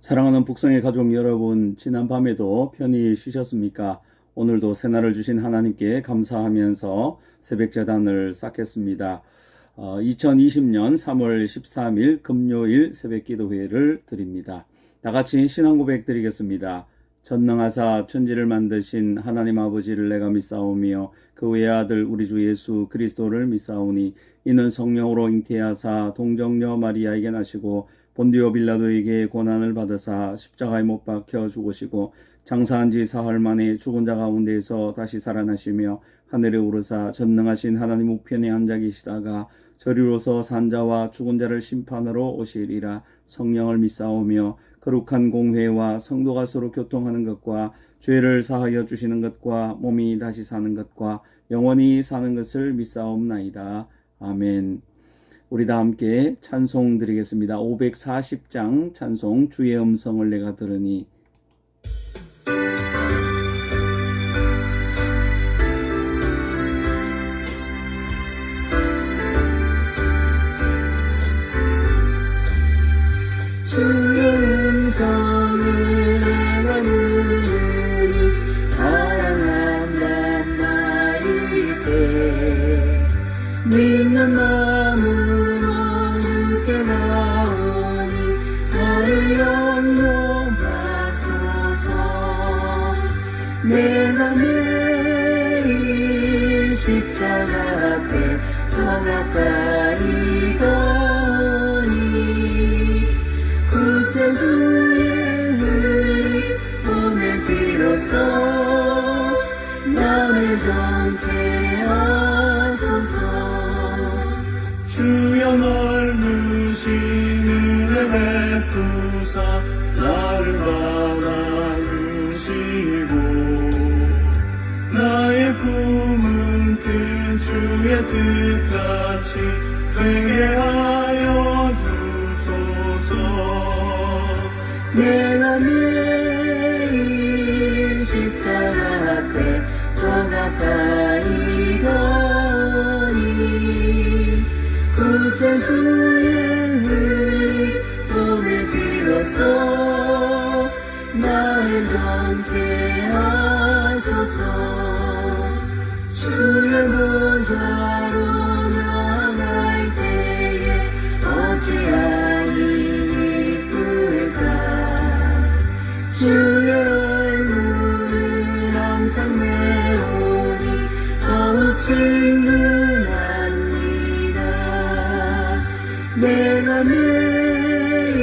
사랑하는 북성의 가족 여러분, 지난 밤에도 편히 쉬셨습니까? 오늘도 새날을 주신 하나님께 감사하면서 새벽제단을 쌓겠습니다. 2020년 3월 13일 금요일 새벽기도회를 드립니다. 다같이 신앙고백 드리겠습니다. 전능하사 천지를 만드신 하나님 아버지를 내가 믿사오며 그 외아들 우리 주 예수 그리스도를 믿사오니 이는 성령으로 잉태하사 동정녀 마리아에게 나시고 본디오 빌라도에게 고난을 받으사 십자가에 못 박혀 죽으시고 장사한 지 사흘 만에 죽은 자 가운데에서 다시 살아나시며 하늘에 오르사 전능하신 하나님 우편에 앉아 계시다가 저리로서 산자와 죽은 자를 심판하러 오시리라. 성령을 믿사오며 거룩한 공회와 성도가 서로 교통하는 것과 죄를 사하여 주시는 것과 몸이 다시 사는 것과 영원히 사는 것을 믿사옵나이다. 아멘. 우리 다 함께 찬송 드리겠습니다. 540장 찬송 주의 음성을 내가 들으니. 주의 음성을 내가 들으니 사랑한단 말이세. 믿는 마음으로 주께 나오니 나를 영접하소서. 내가 매일 십자가 앞에 더 가까이 가오니 구세주의 흘린 몸에 빌어서 나를 정케 하소서. 주여 넓으신 은혜 베푸사 나를 받아주시고 나의 품은 뜻 주의 뜻같이 되게 하여 주소서. 내가 매일 십자가 앞에 더 가까이 가오니 구세주의 흘린 몸에 빌어서 나를 정케 하소서. 주의 보좌로 나갈 때에 어찌하니 이쁠까. 주의 얼굴을 항상 내오니 더욱 친근합니다. 내가 매일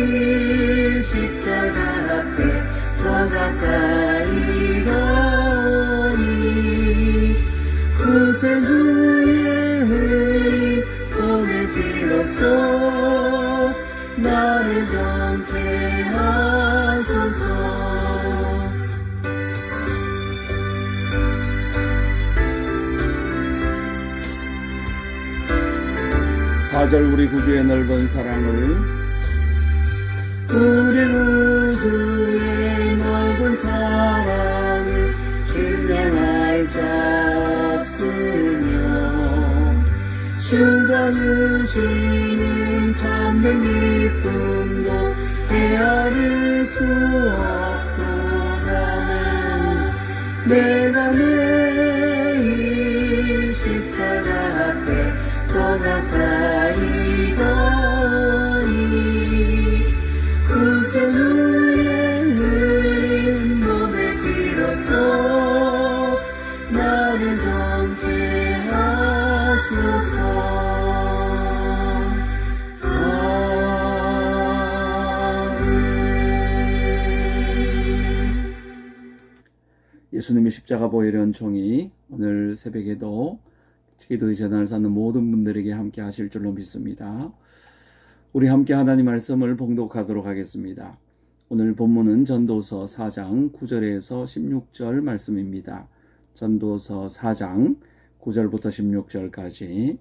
십자가 앞에 더 가까이 가오니 구세주의 흘린 몸에 빌어서 나를 정케 하소서. 4절 우리 구주의 넓은 사랑을. 우리 구주의 넓은 사랑을 증명할 자 없으며 주가 주시는 참된 기쁨도 헤아릴 수 없도다는 내가 매일 십자가 앞에 더 가까이 가오니 구세주의 흘린 몸에 빌어서 나를 정케 하소서. 아멘. 예수님의 십자가 보혈의 은총이 오늘 새벽에도 기도의 제단을 쌓는 모든 분들에게 함께 하실 줄로 믿습니다. 우리 함께 하나님 말씀을 봉독하도록 하겠습니다. 오늘 본문은 전도서 4장 9절에서 16절 말씀입니다. 전도서 4장 9절부터 16절까지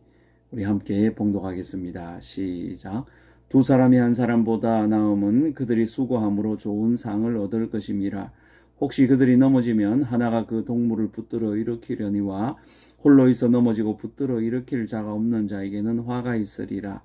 우리 함께 봉독하겠습니다. 시작. 두 사람이 한 사람보다 나음은 그들이 수고함으로 좋은 상을 얻을 것임이라. 혹시 그들이 넘어지면 하나가 그 동물을 붙들어 일으키려니와 홀로 있어 넘어지고 붙들어 일으킬 자가 없는 자에게는 화가 있으리라.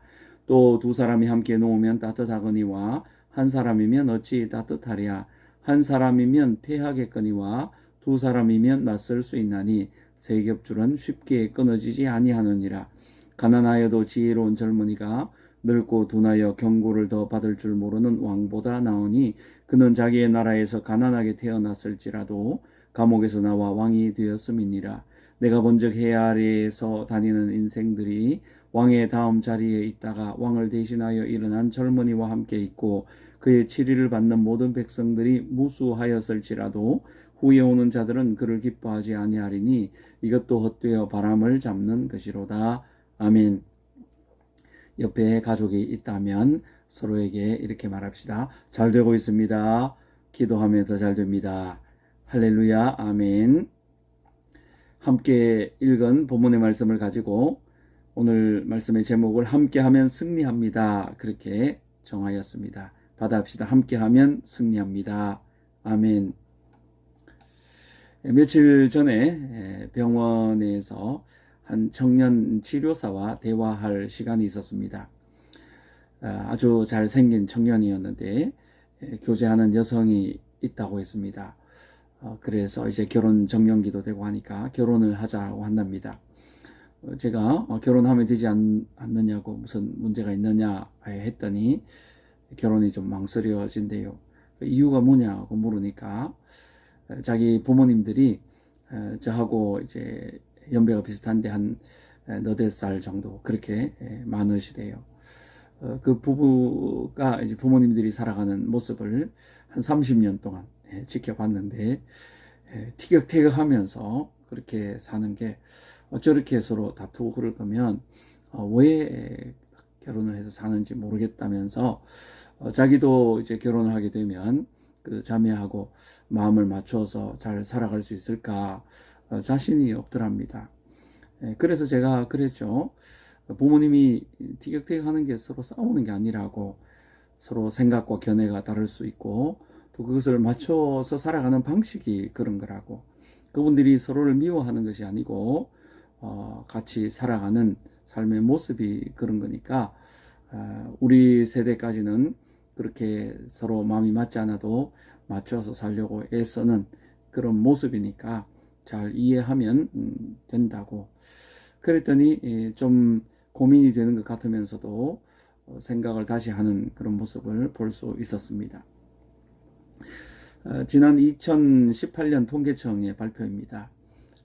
또 두 사람이 함께 놓으면 따뜻하거니와 한 사람이면 어찌 따뜻하랴. 한 사람이면 패하겠거니와 두 사람이면 맞설 수 있나니 세 겹줄은 쉽게 끊어지지 아니하느니라. 가난하여도 지혜로운 젊은이가 늙고 둔하여 경고를 더 받을 줄 모르는 왕보다 나으니 그는 자기의 나라에서 가난하게 태어났을지라도 감옥에서 나와 왕이 되었음이니라. 내가 본즉 해 아래에서 다니는 인생들이 왕의 다음 자리에 있다가 왕을 대신하여 일어난 젊은이와 함께 있고 그의 치리를 받는 모든 백성들이 무수하였을지라도 후에 오는 자들은 그를 기뻐하지 아니하리니 이것도 헛되어 바람을 잡는 것이로다. 아멘. 옆에 가족이 있다면 서로에게 이렇게 말합시다. 잘 되고 있습니다. 기도하면 더 잘 됩니다. 할렐루야. 아멘. 함께 읽은 본문의 말씀을 가지고 오늘 말씀의 제목을 함께하면 승리합니다. 그렇게 정하였습니다. 받아합시다. 함께하면 승리합니다. 아멘. 며칠 전에 병원에서 한 청년 치료사와 대화할 시간이 있었습니다. 아주 잘생긴 청년이었는데 교제하는 여성이 있다고 했습니다. 그래서 이제 결혼 정년기도 되고 하니까 결혼을 하자고 한답니다. 제가 결혼하면 되지 않느냐고 무슨 문제가 있느냐 했더니 결혼이 좀 망설여진대요. 이유가 뭐냐고 물으니까 자기 부모님들이 저하고 이제 연배가 비슷한데 한 너댓 살 정도 그렇게 많으시대요. 그 부부가 이제 부모님들이 살아가는 모습을 한 30년 동안 지켜봤는데 티격태격하면서 그렇게 사는 게 저렇게 서로 다투고 그럴 거면 왜 결혼을 해서 사는지 모르겠다면서 자기도 이제 결혼을 하게 되면 그 자매하고 마음을 맞춰서 잘 살아갈 수 있을까 자신이 없더랍니다. 그래서 제가 그랬죠. 부모님이 티격태격하는 게 서로 싸우는 게 아니라고 서로 생각과 견해가 다를 수 있고 또 그것을 맞춰서 살아가는 방식이 그런 거라고 그분들이 서로를 미워하는 것이 아니고 같이 살아가는 삶의 모습이 그런 거니까 우리 세대까지는 그렇게 서로 마음이 맞지 않아도 맞춰서 살려고 애쓰는 그런 모습이니까 잘 이해하면 된다고 그랬더니 좀 고민이 되는 것 같으면서도 생각을 다시 하는 그런 모습을 볼 수 있었습니다. 지난 2018년 통계청의 발표입니다.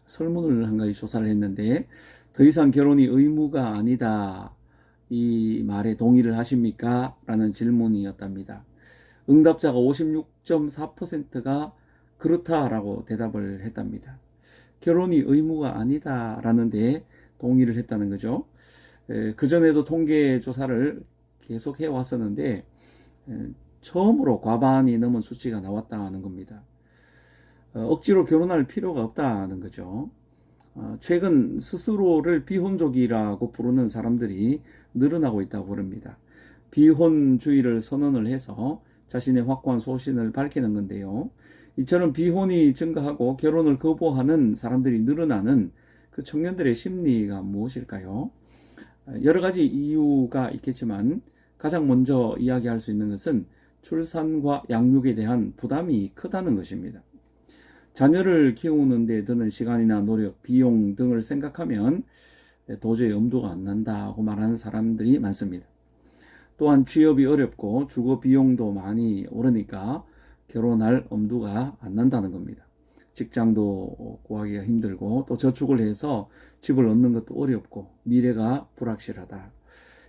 설문을 한 가지 조사를 했는데 더 이상 결혼이 의무가 아니다 이 말에 동의를 하십니까? 라는 질문이었답니다. 응답자가 56.4%가 그렇다라고 대답을 했답니다. 결혼이 의무가 아니다라는 데 동의를 했다는 거죠. 그전에도 통계 조사를 계속 해왔었는데 처음으로 과반이 넘은 수치가 나왔다는 겁니다. 억지로 결혼할 필요가 없다는 거죠. 최근 스스로를 비혼족이라고 부르는 사람들이 늘어나고 있다고 그럽니다. 비혼주의를 선언을 해서 자신의 확고한 소신을 밝히는 건데요. 이처럼 비혼이 증가하고 결혼을 거부하는 사람들이 늘어나는 그 청년들의 심리가 무엇일까요? 여러 가지 이유가 있겠지만 가장 먼저 이야기할 수 있는 것은 출산과 양육에 대한 부담이 크다는 것입니다. 자녀를 키우는 데 드는 시간이나 노력, 비용 등을 생각하면 도저히 엄두가 안 난다고 말하는 사람들이 많습니다. 또한 취업이 어렵고 주거 비용도 많이 오르니까 결혼할 엄두가 안 난다는 겁니다. 직장도 구하기가 힘들고 또 저축을 해서 집을 얻는 것도 어렵고 미래가 불확실하다.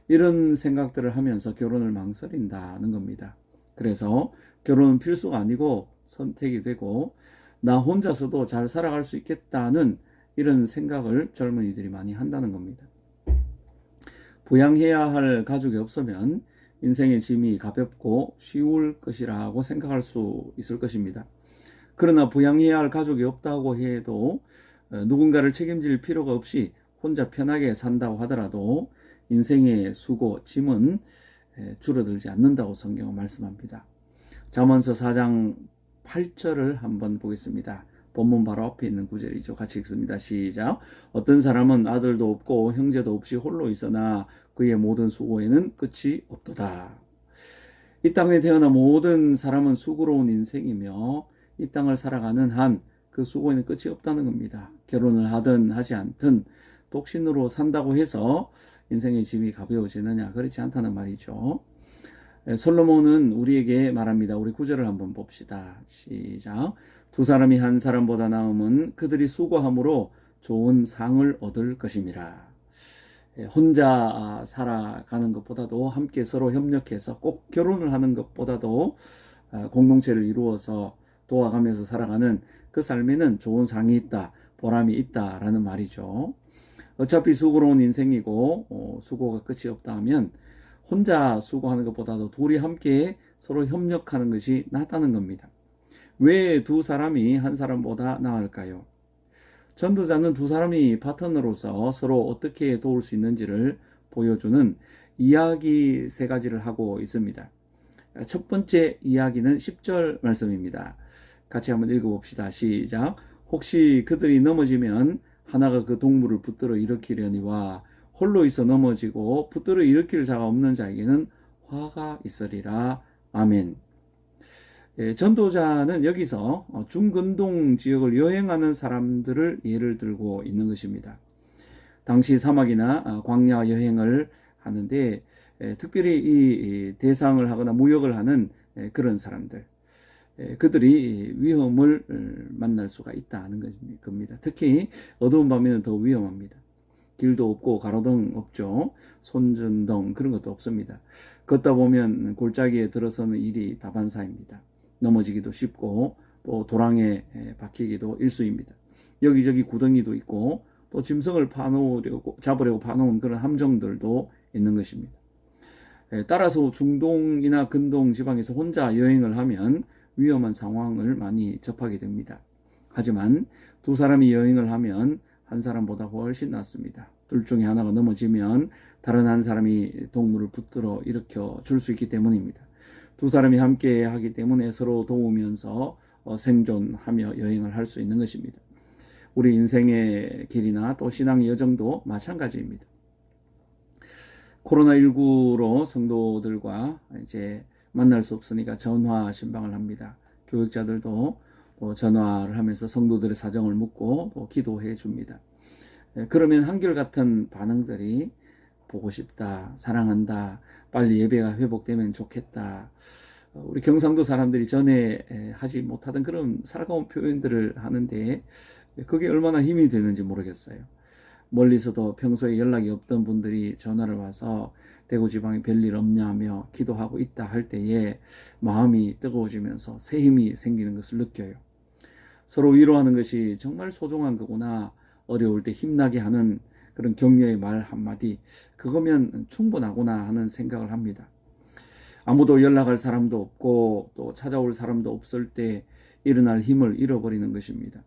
이런 생각들을 하면서 결혼을 망설인다는 겁니다. 그래서 결혼은 필수가 아니고 선택이 되고 나 혼자서도 잘 살아갈 수 있겠다는 이런 생각을 젊은이들이 많이 한다는 겁니다. 부양해야 할 가족이 없으면 인생의 짐이 가볍고 쉬울 것이라고 생각할 수 있을 것입니다. 그러나 부양해야 할 가족이 없다고 해도 누군가를 책임질 필요가 없이 혼자 편하게 산다고 하더라도 인생의 수고, 짐은 줄어들지 않는다고 성경은 말씀합니다. 잠언서 4장 8절을 한번 보겠습니다. 본문 바로 앞에 있는 구절이죠. 같이 읽습니다. 시작. 어떤 사람은 아들도 없고 형제도 없이 홀로 있으나 그의 모든 수고에는 끝이 없도다. 이 땅에 태어난 모든 사람은 수고로운 인생이며 이 땅을 살아가는 한 그 수고에는 끝이 없다는 겁니다. 결혼을 하든 하지 않든 독신으로 산다고 해서 인생의 짐이 가벼워지느냐, 그렇지 않다는 말이죠. 솔로몬은 우리에게 말합니다. 우리 구절을 한번 봅시다. 시작. 두 사람이 한 사람보다 나음은 그들이 수고함으로 좋은 상을 얻을 것임이라. 혼자 살아가는 것보다도 함께 서로 협력해서 꼭 결혼을 하는 것보다도 공동체를 이루어서 도와가면서 살아가는 그 삶에는 좋은 상이 있다, 보람이 있다라는 말이죠. 어차피 수고로운 인생이고 수고가 끝이 없다 하면 혼자 수고하는 것보다도 둘이 함께 서로 협력하는 것이 낫다는 겁니다. 왜 두 사람이 한 사람보다 나을까요? 전도자는 두 사람이 파트너로서 서로 어떻게 도울 수 있는지를 보여주는 이야기 세 가지를 하고 있습니다. 첫 번째 이야기는 10절 말씀입니다. 같이 한번 읽어봅시다. 시작. 혹시 그들이 넘어지면 하나가 그 동물을 붙들어 일으키려니와 홀로 있어 넘어지고 붙들어 일으킬 자가 없는 자에게는 화가 있으리라. 아멘. 전도자는 여기서 중근동 지역을 여행하는 사람들을 예를 들고 있는 것입니다. 당시 사막이나 광야 여행을 하는데 특별히 이 대상을 하거나 무역을 하는 그런 사람들, 그들이 위험을 만날 수가 있다는 겁니다. 특히 어두운 밤에는 더 위험합니다. 길도 없고 가로등 없죠. 손전등 그런 것도 없습니다. 걷다 보면 골짜기에 들어서는 일이 다반사입니다. 넘어지기도 쉽고 또 도랑에 박히기도 일쑤입니다. 여기저기 구덩이도 있고 또 짐승을 잡으려고 파놓은 그런 함정들도 있는 것입니다. 따라서 중동이나 근동 지방에서 혼자 여행을 하면 위험한 상황을 많이 접하게 됩니다. 하지만 두 사람이 여행을 하면 한 사람보다 훨씬 낫습니다. 둘 중에 하나가 넘어지면 다른 한 사람이 동물을 붙들어 일으켜 줄 수 있기 때문입니다. 두 사람이 함께 하기 때문에 서로 도우면서 생존하며 여행을 할 수 있는 것입니다. 우리 인생의 길이나 또 신앙의 여정도 마찬가지입니다. 코로나19로 성도들과 이제 만날 수 없으니까 전화 신방을 합니다. 교육자들도 또 전화를 하면서 성도들의 사정을 묻고 또 기도해 줍니다. 그러면 한결같은 반응들이 보고 싶다, 사랑한다, 빨리 예배가 회복되면 좋겠다. 우리 경상도 사람들이 전에 하지 못하던 그런 살가운 표현들을 하는데 그게 얼마나 힘이 되는지 모르겠어요. 멀리서도 평소에 연락이 없던 분들이 전화를 와서 대구 지방에 별일 없냐며 기도하고 있다 할 때에 마음이 뜨거워지면서 새 힘이 생기는 것을 느껴요. 서로 위로하는 것이 정말 소중한 거구나. 어려울 때 힘나게 하는 그런 격려의 말 한마디, 그거면 충분하구나 하는 생각을 합니다. 아무도 연락할 사람도 없고 또 찾아올 사람도 없을 때 일어날 힘을 잃어버리는 것입니다.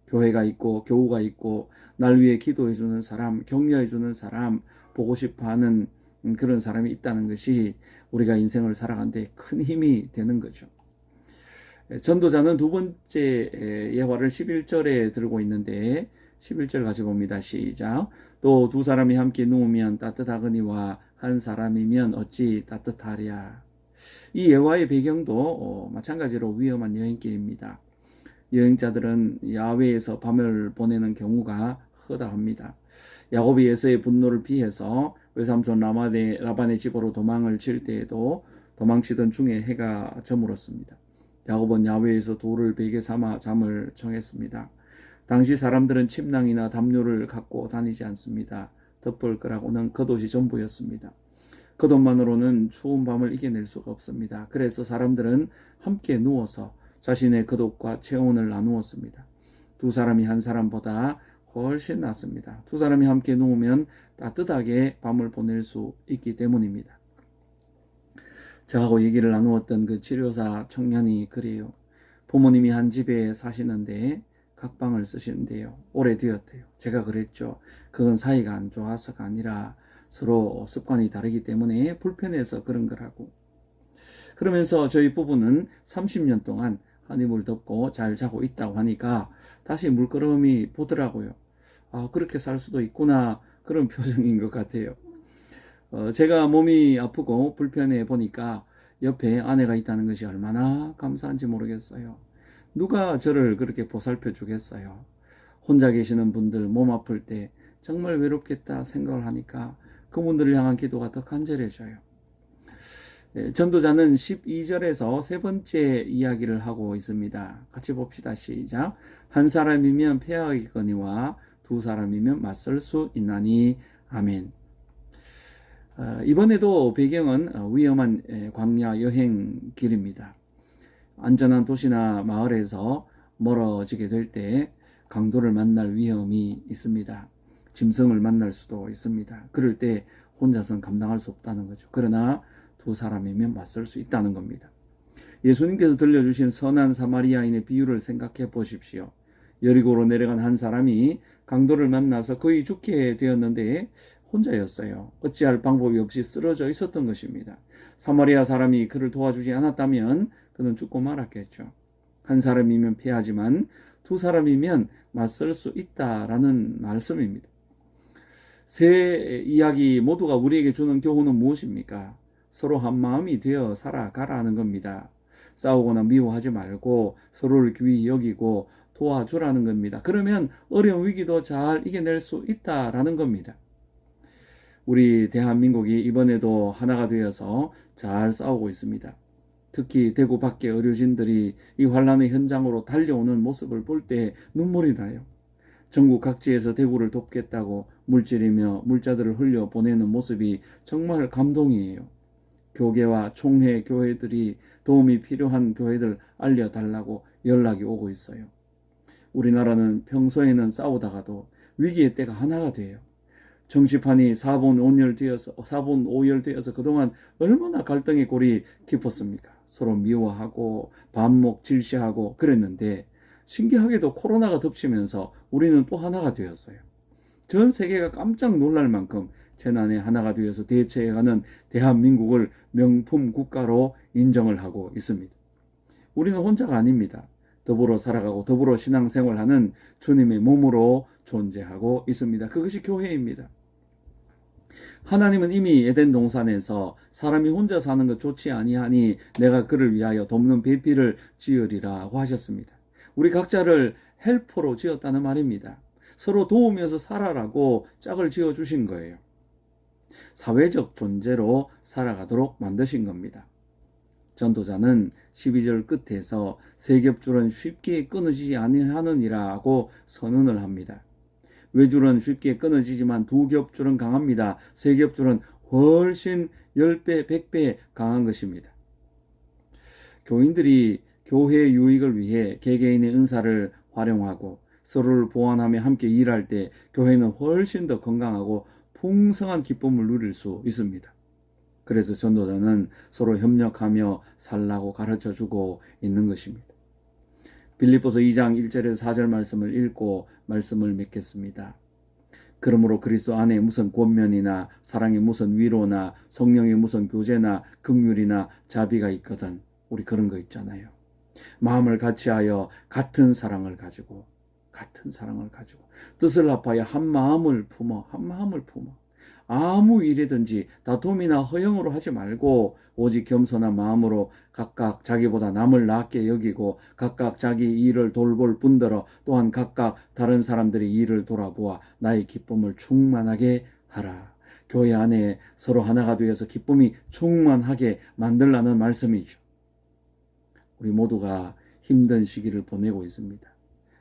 교회가 있고 교우가 있고 날 위해 기도해주는 사람, 격려해주는 사람, 보고 싶어하는 그런 사람이 있다는 것이 우리가 인생을 살아가는데 큰 힘이 되는 거죠. 전도자는 두 번째 예화를 11절에 들고 있는데 11절 같이 봅니다. 시작. 또 두 사람이 함께 누우면 따뜻하거니와 한 사람이면 어찌 따뜻하랴. 이 예화의 배경도 마찬가지로 위험한 여행길입니다. 여행자들은 야외에서 밤을 보내는 경우가 허다합니다. 야곱이 에서의 분노를 피해서 외삼촌 라반의 집으로 도망을 칠 때에도 도망치던 중에 해가 저물었습니다. 야곱은 야외에서 돌을 베개 삼아 잠을 청했습니다. 당시 사람들은 침낭이나 담요를 갖고 다니지 않습니다. 덮을 거라고는 겉옷이 전부였습니다. 겉옷만으로는 추운 밤을 이겨낼 수가 없습니다. 그래서 사람들은 함께 누워서 자신의 겉옷과 체온을 나누었습니다. 두 사람이 한 사람보다 훨씬 낫습니다. 두 사람이 함께 누우면 따뜻하게 밤을 보낼 수 있기 때문입니다. 저하고 얘기를 나누었던 그 치료사 청년이 그래요. 부모님이 한 집에 사시는데 각 방을 쓰시는데요. 오래되었대요. 제가 그랬죠. 그건 사이가 안 좋아서가 아니라 서로 습관이 다르기 때문에 불편해서 그런 거라고. 그러면서 저희 부부는 30년 동안 한 이불 덮고 잘 자고 있다고 하니까 다시 물끄러미 보더라고요. 아, 그렇게 살 수도 있구나. 그런 표정인 것 같아요. 제가 몸이 아프고 불편해 보니까 옆에 아내가 있다는 것이 얼마나 감사한지 모르겠어요. 누가 저를 그렇게 보살펴 주겠어요. 혼자 계시는 분들 몸 아플 때 정말 외롭겠다 생각을 하니까 그분들을 향한 기도가 더 간절해져요. 전도자는 12절에서 세 번째 이야기를 하고 있습니다. 같이 봅시다. 시작. 한 사람이면 패하겠거니와 두 사람이면 맞설 수 있나니. 아멘. 이번에도 배경은 위험한 광야 여행 길입니다. 안전한 도시나 마을에서 멀어지게 될 때 강도를 만날 위험이 있습니다. 짐승을 만날 수도 있습니다. 그럴 때 혼자서는 감당할 수 없다는 거죠. 그러나 두 사람이면 맞설 수 있다는 겁니다. 예수님께서 들려주신 선한 사마리아인의 비유를 생각해 보십시오. 여리고로 내려간 한 사람이 강도를 만나서 거의 죽게 되었는데 혼자였어요. 어찌할 방법이 없이 쓰러져 있었던 것입니다. 사마리아 사람이 그를 도와주지 않았다면 그는 죽고 말았겠죠. 한 사람이면 패하지만 두 사람이면 맞설 수 있다라는 말씀입니다. 세 이야기 모두가 우리에게 주는 교훈은 무엇입니까? 서로 한 마음이 되어 살아가라는 겁니다. 싸우거나 미워하지 말고 서로를 귀히 여기고 도와주라는 겁니다. 그러면 어려운 위기도 잘 이겨낼 수 있다라는 겁니다. 우리 대한민국이 이번에도 하나가 되어서 잘 싸우고 있습니다. 특히 대구 밖의 의료진들이 이 환란의 현장으로 달려오는 모습을 볼 때 눈물이 나요. 전국 각지에서 대구를 돕겠다고 물질이며 물자들을 흘려 보내는 모습이 정말 감동이에요. 교계와 총회 교회들이 도움이 필요한 교회들 알려달라고 연락이 오고 있어요. 우리나라는 평소에는 싸우다가도 위기의 때가 하나가 돼요. 정치판이 4분 5열 되어서 그동안 얼마나 갈등의 골이 깊었습니까? 서로 미워하고 반목 질시하고 그랬는데 신기하게도 코로나가 덮치면서 우리는 또 하나가 되었어요. 전 세계가 깜짝 놀랄 만큼 재난에 하나가 되어서 대처해가는 대한민국을 명품 국가로 인정을 하고 있습니다. 우리는 혼자가 아닙니다. 더불어 살아가고 더불어 신앙생활하는 주님의 몸으로 존재하고 있습니다. 그것이 교회입니다. 하나님은 이미 에덴 동산에서 사람이 혼자 사는 것 좋지 아니하니 내가 그를 위하여 돕는 배필을 지으리라고 하셨습니다. 우리 각자를 헬퍼로 지었다는 말입니다. 서로 도우면서 살아라고 짝을 지어주신 거예요. 사회적 존재로 살아가도록 만드신 겁니다. 전도자는 12절 끝에서 세 겹줄은 쉽게 끊어지지 아니하느니라고 선언을 합니다. 외줄은 쉽게 끊어지지만 두 겹줄은 강합니다. 세 겹줄은 훨씬 10배, 100배 강한 것입니다. 교인들이 교회의 유익을 위해 개개인의 은사를 활용하고 서로를 보완하며 함께 일할 때 교회는 훨씬 더 건강하고 풍성한 기쁨을 누릴 수 있습니다. 그래서 전도자는 서로 협력하며 살라고 가르쳐주고 있는 것입니다. 빌립보서 2장 1절에서 4절 말씀을 읽고 말씀을 맺겠습니다. 그러므로 그리스도 안에 무슨 권면이나 사랑의 무슨 위로나 성령의 무슨 교제나 긍휼이나 자비가 있거든. 우리 그런 거 있잖아요. 마음을 같이하여 같은 사랑을 가지고 뜻을 합하여 한 마음을 품어 아무 일이든지 다툼이나 허영으로 하지 말고 오직 겸손한 마음으로 각각 자기보다 남을 낫게 여기고 각각 자기 일을 돌볼 뿐더러 또한 각각 다른 사람들의 일을 돌아보아 나의 기쁨을 충만하게 하라. 교회 안에 서로 하나가 되어서 기쁨이 충만하게 만들라는 말씀이죠. 우리 모두가 힘든 시기를 보내고 있습니다.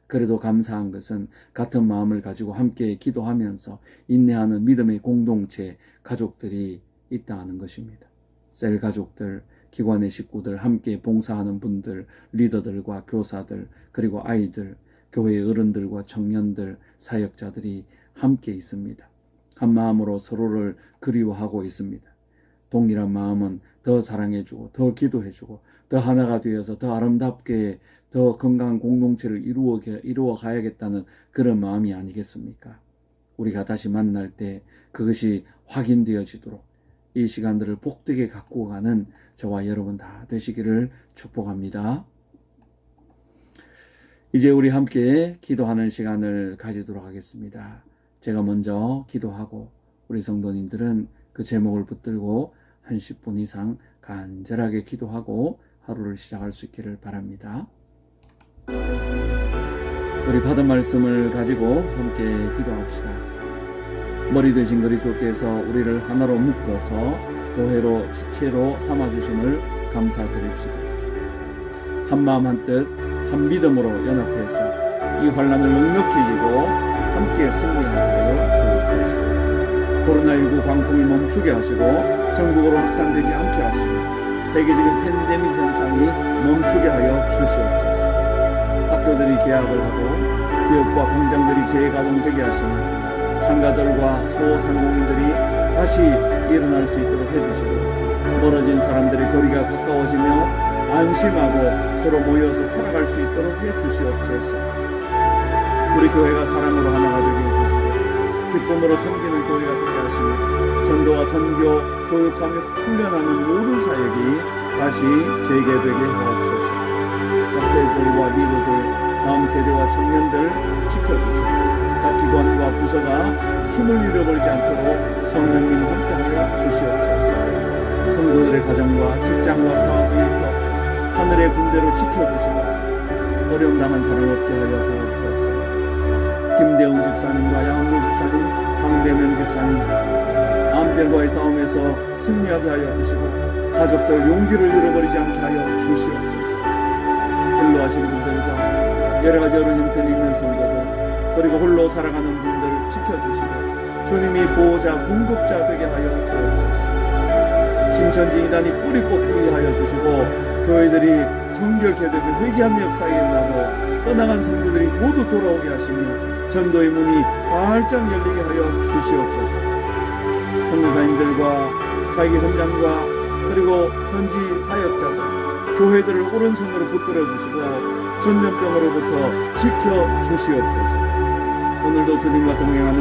그래도 감사한 것은 같은 마음을 가지고 함께 기도하면서 인내하는 믿음의 공동체, 가족들이 있다는 것입니다. 셀 가족들, 기관의 식구들, 함께 봉사하는 분들, 리더들과 교사들, 그리고 아이들, 교회의 어른들과 청년들, 사역자들이 함께 있습니다. 한 마음으로 서로를 그리워하고 있습니다. 동일한 마음은 더 사랑해주고 더 기도해주고 더 하나가 되어서 더 아름답게 더 건강한 공동체를 이루어 가야겠다는 그런 마음이 아니겠습니까? 우리가 다시 만날 때 그것이 확인되어지도록 이 시간들을 복되게 갖고 가는 저와 여러분 다 되시기를 축복합니다. 이제 우리 함께 기도하는 시간을 가지도록 하겠습니다. 제가 먼저 기도하고 우리 성도님들은 그 제목을 붙들고 한 10분 이상 간절하게 기도하고 하루를 시작할 수 있기를 바랍니다. 우리 받은 말씀을 가지고 함께 기도합시다. 머리 되신 그리스도께서 우리를 하나로 묶어서 교회로 지체로 삼아주심을 감사드립시다. 한마음 한뜻 한 믿음으로 연합해서 이 환난을 넉넉히 이기고 함께 승리하여 주옵소서. 코로나19 광풍이 멈추게 하시고 전국으로 확산되지 않게 하시고 세계적인 팬데믹 현상이 멈추게 하여 주시옵소서. 학교들이 개학을 하고 기업과 공장들이 재가동되게 하시며 상가들과 소상공인들이 다시 일어날 수 있도록 해주시고 멀어진 사람들의 거리가 가까워지며 안심하고 서로 모여서 살아갈 수 있도록 해주시옵소서. 우리 교회가 사랑으로 하나가 되게 해주시고 기쁨으로 섬기는 교회가 되게 하시며 전도와 선교, 교육하며 훈련하는 모든 사역이 다시 재개되게 하옵소서. 학생들과 리더들, 다음 세대와 청년들 지켜주시고 각 기관과 부서가 힘을 잃어버리지 않도록 성령님 함께하여 주시옵소서. 성도들의 가정과 직장과 사업 일터 하늘의 군대로 지켜주시고 어려움 당한 사람 없게 하여 주옵소서. 김대웅 집사님과 양한구 집사님, 강대명 집사님 암병과의 싸움에서 승리하게 하여 주시고 가족들 용기를 잃어버리지 않게 하여 주시옵소서. 홀로하신 분들과 여러가지 어려운 형편이 있는 성도들 그리고 홀로 살아가는 분들 지켜주시고 주님이 보호자 공급자 되게 하여 주옵소서. 신천지 이단이 뿌리 뽑히게 하여 주시고 교회들이 성결케 되고 회개하는 역사가 일어나고 떠나간 성도들이 모두 돌아오게 하시며 전도의 문이 활짝 열리게 하여 주시옵소서. 선교사님들과 사역의 현장과 그리고 현지 사역자들 교회들을 오른손으로 붙들어 주시고 전염병으로부터 지켜 주시옵소서. 오늘도 주님과 동행하는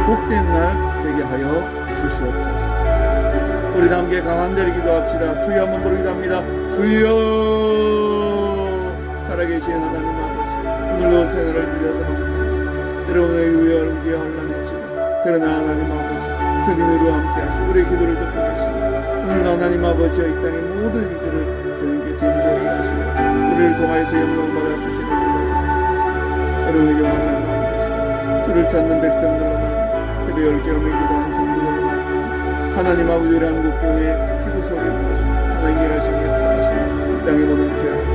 복된 날 되게 하여 주시옵소서. 우리 다 함께 강한절히 기도합시다. 주여 한번 부르기도 합니다. 주여 살아계신 하나님 아버지 오늘도 생활을 주셔서 감사합니다. 여러분의 위험을 위해 환난이시고 그러나 하나님 아버지 주님이 우리와 함께 하시고 우리의 기도를 듣고 계시고 오늘도 하나님 아버지와 이 땅의 모든 일들을 주님께서 인도하게 하시고 우리를 통하여서 영광 받아주시는 줄로 기도합니다. 여러분에게 환난 마음에서 주를 찾는 백성들로 말미암아 새벽 10개음에 기도한 성도들로 말미암아 하나님 아버지 우리 한국교회 기도 소리를 들으시고 하나님 일하시고 역사하시고 이 땅의 모든 죄악과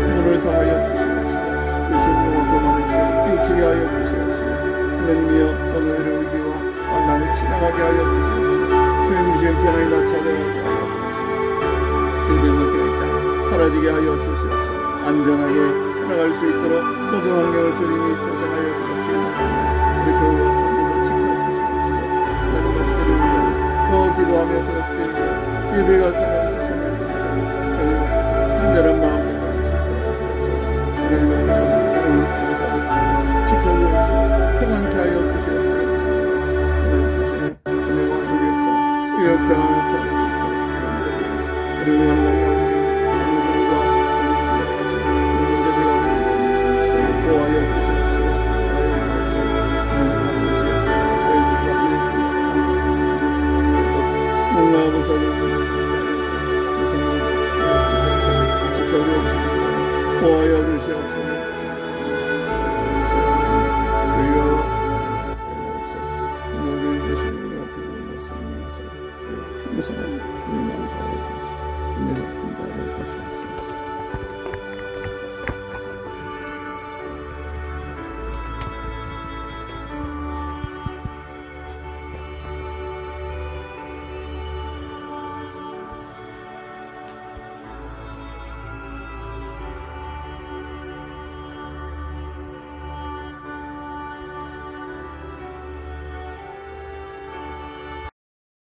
문을 사하여 주시옵시고 유승용과 교만의 죄 일치게 하여 주시옵시고 하나님이여 오늘의 위기와 환난을 지나가게 하여 주시옵시고 주님 주신 편안히 나타나게 하여 주옵시고 질병에서 이 땅 사라지게 하여 주시옵시고 안전하게 살아갈 수 있도록 모든 환경을 주님이 조성하여 주옵시고 우리 교회와 성도를 지켜주시옵시고 하나님을 더 기도하며 더 드리고 예배가 살아